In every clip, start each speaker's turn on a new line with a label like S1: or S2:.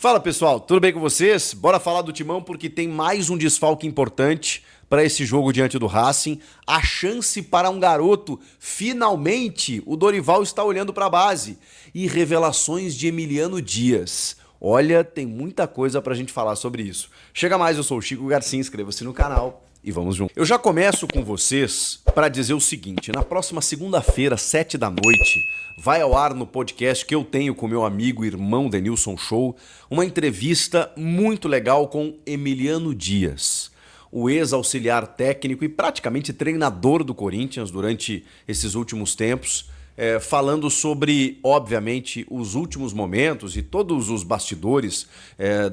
S1: Fala pessoal, tudo bem com vocês? Bora falar do Timão porque tem mais um desfalque importante para esse jogo diante do Racing. A chance para um garoto, finalmente o Dorival está olhando para a base. E revelações de Emiliano Dias. Olha, tem muita coisa pra gente falar sobre isso. Chega mais, eu sou o Chico Garcia, inscreva-se no canal e vamos juntos. Eu já começo com vocês para dizer o seguinte: na próxima segunda-feira, 7 da noite, vai ao ar no podcast que eu tenho com meu amigo e irmão Denilson Show, uma entrevista muito legal com Emiliano Dias, o ex-auxiliar técnico e praticamente treinador do Corinthians durante esses últimos tempos, falando sobre, obviamente, os últimos momentos e todos os bastidores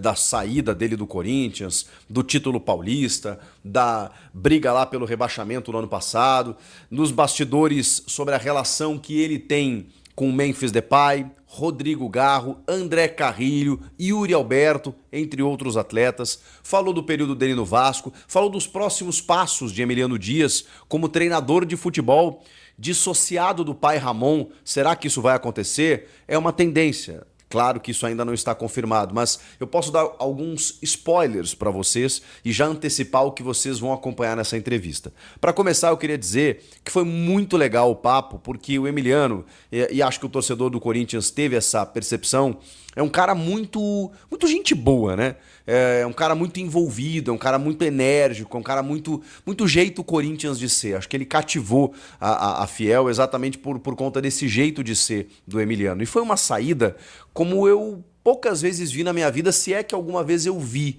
S1: da saída dele do Corinthians, do título paulista, da briga lá pelo rebaixamento no ano passado, nos bastidores sobre a relação que ele tem com Memphis Depay, Rodrigo Garro, André Carrilho, Yuri Alberto, entre outros atletas. Falou do período dele no Vasco, falou dos próximos passos de Emiliano Dias como treinador de futebol, dissociado do pai Ramon. Será que isso vai acontecer? É uma tendência. Claro que isso ainda não está confirmado, mas eu posso dar alguns spoilers para vocês e já antecipar o que vocês vão acompanhar nessa entrevista. Para começar, eu queria dizer que foi muito legal o papo, porque o Emiliano, e acho que o torcedor do Corinthians teve essa percepção, é um cara muito gente boa, né? É um cara muito envolvido, é um cara muito enérgico, é um cara muito jeito Corinthians de ser. Acho que ele cativou a Fiel exatamente por conta desse jeito de ser do Emiliano. E foi uma saída como eu poucas vezes vi na minha vida, se é que alguma vez eu vi.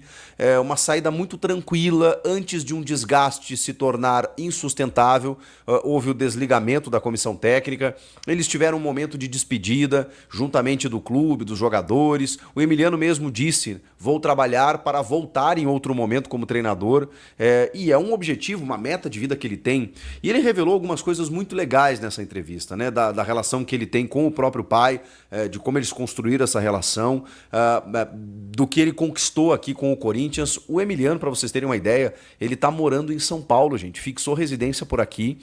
S1: Uma saída muito tranquila, antes de um desgaste se tornar insustentável. Houve o desligamento da comissão técnica, eles tiveram um momento de despedida, juntamente do clube, dos jogadores. O Emiliano mesmo disse: vou trabalhar para voltar em outro momento como treinador, e é um objetivo, uma meta de vida que ele tem. E ele revelou algumas coisas muito legais nessa entrevista, né? Da relação que ele tem com o próprio pai, de como eles construíram essa relação, do que ele conquistou aqui com o Corinthians. O Emiliano, para vocês terem uma ideia, ele tá morando em São Paulo, gente, fixou residência por aqui.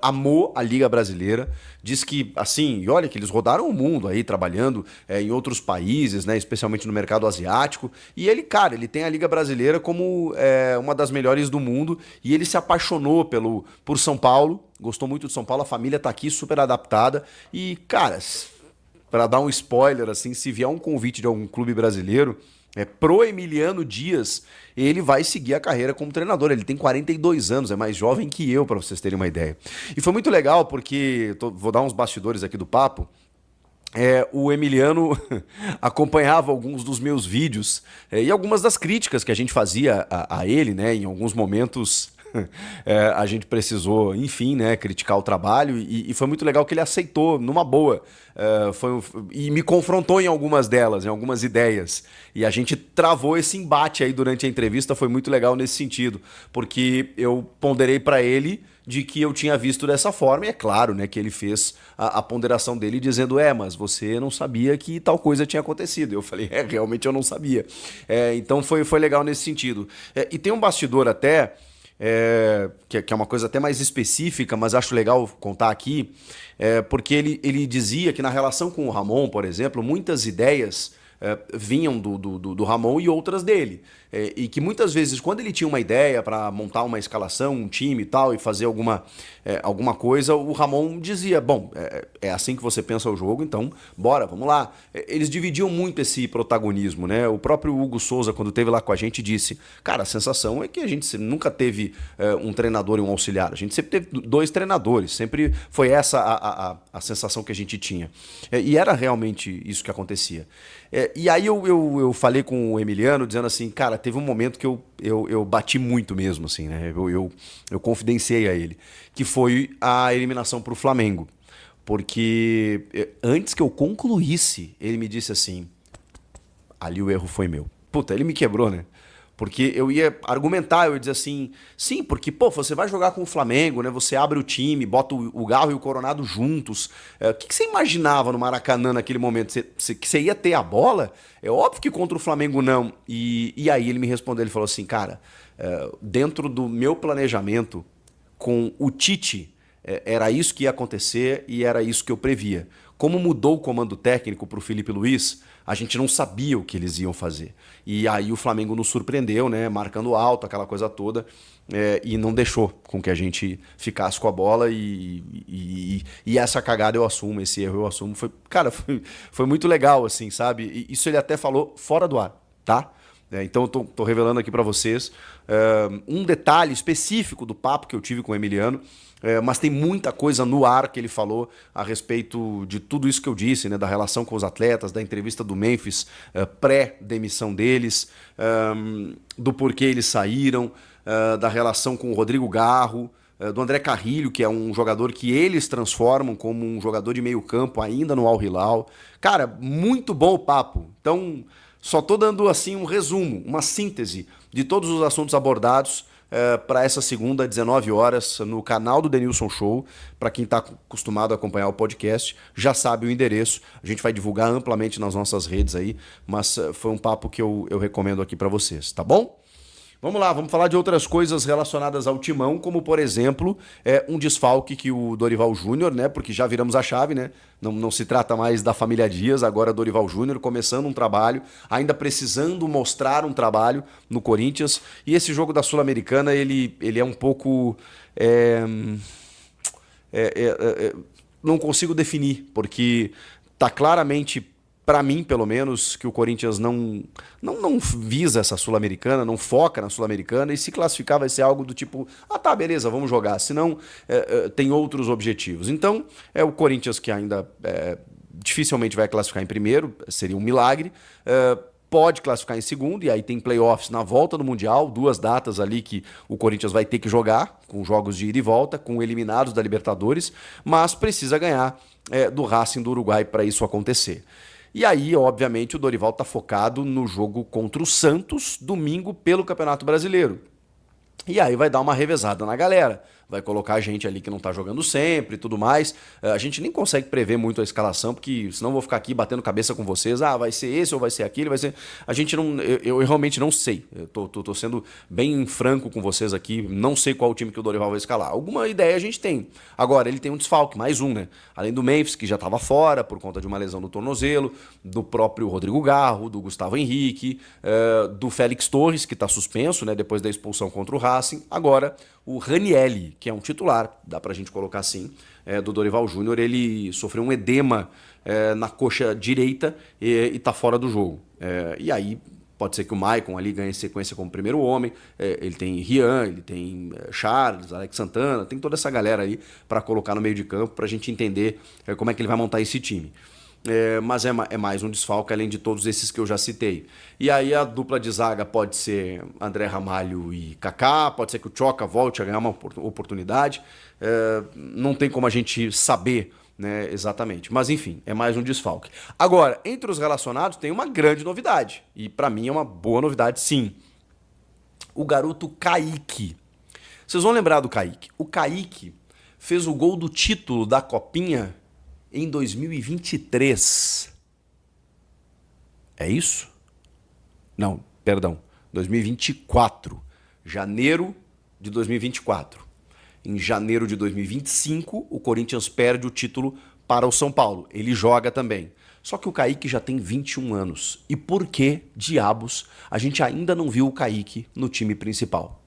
S1: Amou a Liga Brasileira, diz que, assim, e olha que eles rodaram o mundo aí, trabalhando em outros países, né, especialmente no mercado asiático, e ele, cara, ele tem a Liga Brasileira como uma das melhores do mundo, e ele se apaixonou por São Paulo, gostou muito de São Paulo, a família tá aqui super adaptada, e, cara, para dar um spoiler, assim, se vier um convite de algum clube brasileiro, pro Emiliano Dias, ele vai seguir a carreira como treinador. Ele tem 42 anos, é mais jovem que eu, para vocês terem uma ideia. E foi muito legal porque, vou dar uns bastidores aqui do papo, o Emiliano acompanhava alguns dos meus vídeos e algumas das críticas que a gente fazia a ele, né, em alguns momentos. A gente precisou, enfim, né, criticar o trabalho e foi muito legal que ele aceitou numa boa, e me confrontou em algumas delas, em algumas ideias, e a gente travou esse embate aí durante a entrevista. Foi muito legal nesse sentido, porque eu ponderei para ele de que eu tinha visto dessa forma, e é claro, né, que ele fez a ponderação dele dizendo: mas você não sabia que tal coisa tinha acontecido. Eu falei: realmente eu não sabia. Então foi legal nesse sentido. E tem um bastidor até, que é uma coisa até mais específica, mas acho legal contar aqui, porque ele dizia que na relação com o Ramon, por exemplo, muitas ideias vinham do Ramon e outras dele. E que muitas vezes, quando ele tinha uma ideia para montar uma escalação, um time e tal, e fazer alguma coisa, o Ramon dizia: bom, é assim que você pensa o jogo, então bora, vamos lá. Eles dividiam muito esse protagonismo, né? O próprio Hugo Souza, quando esteve lá com a gente, disse: cara, a sensação é que a gente nunca teve um treinador e um auxiliar, a gente sempre teve dois treinadores, sempre foi essa a sensação que a gente tinha. E era realmente isso que acontecia. E aí eu falei com o Emiliano, dizendo assim: cara, teve um momento que eu bati muito mesmo, assim, né? Eu confidenciei a ele, que foi a eliminação para o Flamengo. Porque antes que eu concluísse, ele me disse assim: ali o erro foi meu. Puta, ele me quebrou, né? Porque eu ia argumentar, eu ia dizer assim: sim, porque, pô, você vai jogar com o Flamengo, né? Você abre o time, bota o Garro e o Coronado juntos. O que você imaginava no Maracanã naquele momento? Que você ia ter a bola? É óbvio que contra o Flamengo não. E aí ele me respondeu, ele falou assim: cara, dentro do meu planejamento com o Tite, era isso que ia acontecer e era isso que eu previa. Como mudou o comando técnico para o Felipe Luiz, a gente não sabia o que eles iam fazer. E aí o Flamengo nos surpreendeu, né? Marcando alto, aquela coisa toda, e não deixou com que a gente ficasse com a bola. E essa cagada eu assumo, esse erro eu assumo. Cara, foi muito legal, assim, sabe? E isso ele até falou fora do ar, tá? Então eu tô revelando aqui para vocês um detalhe específico do papo que eu tive com o Emiliano, mas tem muita coisa no ar que ele falou a respeito de tudo isso que eu disse, né, da relação com os atletas, da entrevista do Memphis pré-demissão deles, do porquê eles saíram, da relação com o Rodrigo Garro, do André Carrilho, que é um jogador que eles transformam como um jogador de meio campo ainda no Al Hilal. Cara, muito bom o papo. Então, só tô dando assim um resumo, uma síntese de todos os assuntos abordados para essa segunda, 19 horas, no canal do Denilson Show. Para quem está acostumado a acompanhar o podcast, já sabe o endereço. A gente vai divulgar amplamente nas nossas redes aí, mas foi um papo que eu recomendo aqui para vocês, tá bom? Vamos lá, vamos falar de outras coisas relacionadas ao Timão, como, por exemplo, um desfalque que o Dorival Júnior, né? Porque já viramos a chave, né? Não se trata mais da família Dias, agora Dorival Júnior começando um trabalho, ainda precisando mostrar um trabalho no Corinthians. E esse jogo da Sul-Americana, ele é um pouco... não consigo definir, porque tá claramente... Para mim, pelo menos, que o Corinthians não visa essa Sul-Americana, não foca na Sul-Americana, e se classificar vai ser algo do tipo, tá, beleza, vamos jogar, senão tem outros objetivos. Então, é o Corinthians que ainda dificilmente vai classificar em primeiro, seria um milagre, pode classificar em segundo, e aí tem playoffs na volta do Mundial, 2 datas ali que o Corinthians vai ter que jogar, com jogos de ida e volta, com eliminados da Libertadores, mas precisa ganhar do Racing do Uruguai para isso acontecer. E aí, obviamente, o Dorival está focado no jogo contra o Santos, domingo, pelo Campeonato Brasileiro. E aí vai dar uma revezada na galera. Vai colocar gente ali que não tá jogando sempre e tudo mais. A gente nem consegue prever muito a escalação, porque senão eu vou ficar aqui batendo cabeça com vocês. Vai ser esse ou vai ser aquele, vai ser... A gente não... Eu realmente não sei. Eu tô sendo bem franco com vocês aqui. Não sei qual time que o Dorival vai escalar. Alguma ideia a gente tem. Agora, ele tem um desfalque, mais um, né? Além do Memphis, que já tava fora por conta de uma lesão no tornozelo, do próprio Rodrigo Garro, do Gustavo Henrique, do Félix Torres, que tá suspenso, né? Depois da expulsão contra o Racing. Agora, o Ranielli, que é um titular, dá pra gente colocar assim, do Dorival Júnior, ele sofreu um edema na coxa direita e tá fora do jogo. E aí pode ser que o Maicon ali ganhe sequência como primeiro homem, ele tem Rian, ele tem Charles, Alex Santana, tem toda essa galera aí para colocar no meio de campo pra gente entender como é que ele vai montar esse time. Mas é mais um desfalque, além de todos esses que eu já citei. E aí a dupla de zaga pode ser André Ramalho e Kaká, pode ser que o Choca volte a ganhar uma oportunidade. Não tem como a gente saber, né, exatamente. Mas enfim, é mais um desfalque. Agora, entre os relacionados tem uma grande novidade. E para mim é uma boa novidade, sim. O garoto Kaique. Vocês vão lembrar do Kaique. O Kaique fez o gol do título da Copinha em 2023. É isso? Não, perdão. 2024. Janeiro de 2024. Em janeiro de 2025, o Corinthians perde o título para o São Paulo. Ele joga também. Só que o Kaique já tem 21 anos. E por que, diabos, a gente ainda não viu o Kaique no time principal?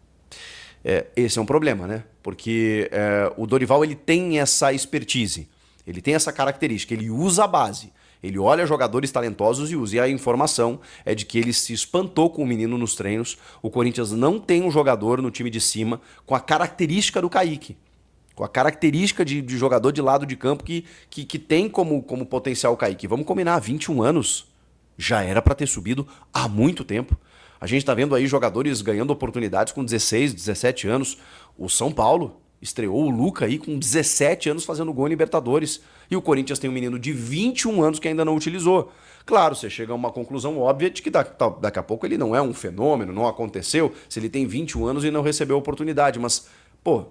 S1: Esse é um problema, né? Porque o Dorival ele tem essa expertise. Ele tem essa característica, ele usa a base. Ele olha jogadores talentosos e usa. E a informação é de que ele se espantou com o menino nos treinos. O Corinthians não tem um jogador no time de cima com a característica do Kaique. Com a característica de jogador de lado de campo que tem como potencial o Kaique. Vamos combinar, 21 anos já era para ter subido há muito tempo. A gente está vendo aí jogadores ganhando oportunidades com 16, 17 anos. O São Paulo estreou o Luca aí com 17 anos fazendo gol em Libertadores. E o Corinthians tem um menino de 21 anos que ainda não utilizou. Claro, você chega a uma conclusão óbvia de que daqui a pouco ele não é um fenômeno, não aconteceu, se ele tem 21 anos e não recebeu a oportunidade. Mas, pô,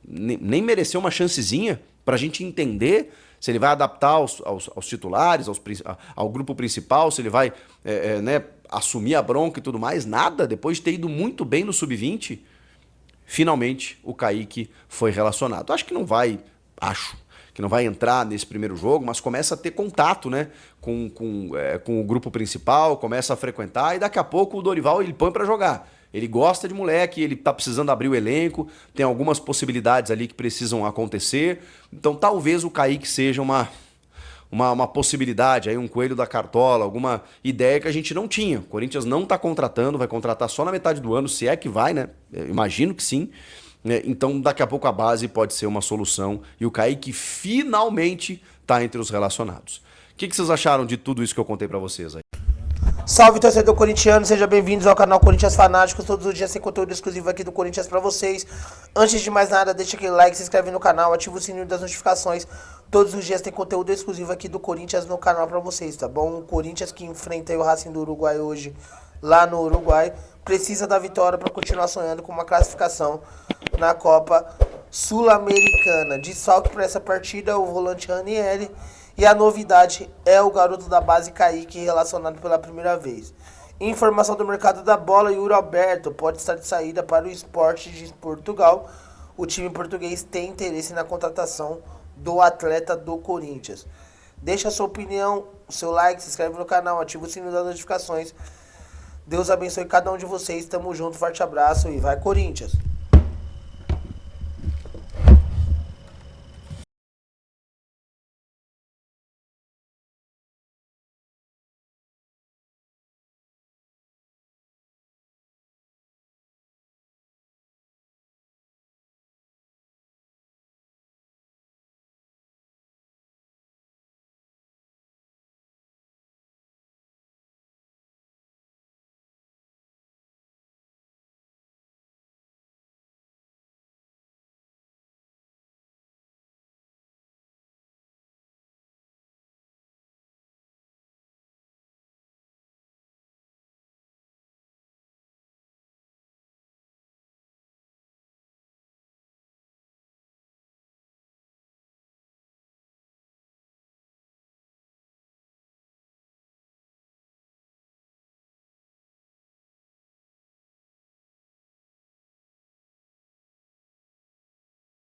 S1: nem mereceu uma chancezinha pra gente entender se ele vai adaptar aos titulares, ao grupo principal, se ele vai assumir a bronca e tudo mais. Nada, depois de ter ido muito bem no Sub-20, finalmente o Kaique foi relacionado. Acho que não vai entrar nesse primeiro jogo, mas começa a ter contato, né, com o grupo principal, começa a frequentar e daqui a pouco o Dorival ele põe para jogar. Ele gosta de moleque, ele tá precisando abrir o elenco, tem algumas possibilidades ali que precisam acontecer. Então talvez o Kaique seja uma possibilidade, aí um coelho da cartola, alguma ideia que a gente não tinha. O Corinthians não está contratando, vai contratar só na metade do ano, se é que vai, né? Eu imagino que sim. Então daqui a pouco a base pode ser uma solução e o Kaique finalmente está entre os relacionados. O que vocês acharam de tudo isso que eu contei para vocês aí?
S2: Salve, torcedor corintiano, sejam bem-vindos ao canal Corinthians Fanáticos. Todos os dias tem conteúdo exclusivo aqui do Corinthians pra vocês. Antes de mais nada, deixa aquele like, se inscreve no canal, ativa o sininho das notificações. Todos os dias tem conteúdo exclusivo aqui do Corinthians no canal pra vocês, tá bom? O Corinthians que enfrenta o Racing do Uruguai hoje, lá no Uruguai, precisa da vitória pra continuar sonhando com uma classificação na Copa Sul-Americana. Desfalque pra essa partida o volante Ranieri. E a novidade é o garoto da base Kaique relacionado pela primeira vez. Informação do mercado da bola, Yuri Alberto pode estar de saída para o Sport de Portugal. O time português tem interesse na contratação do atleta do Corinthians. Deixa a sua opinião, o seu like, se inscreve no canal, ativa o sininho das notificações. Deus abençoe cada um de vocês, tamo junto, forte abraço e vai Corinthians!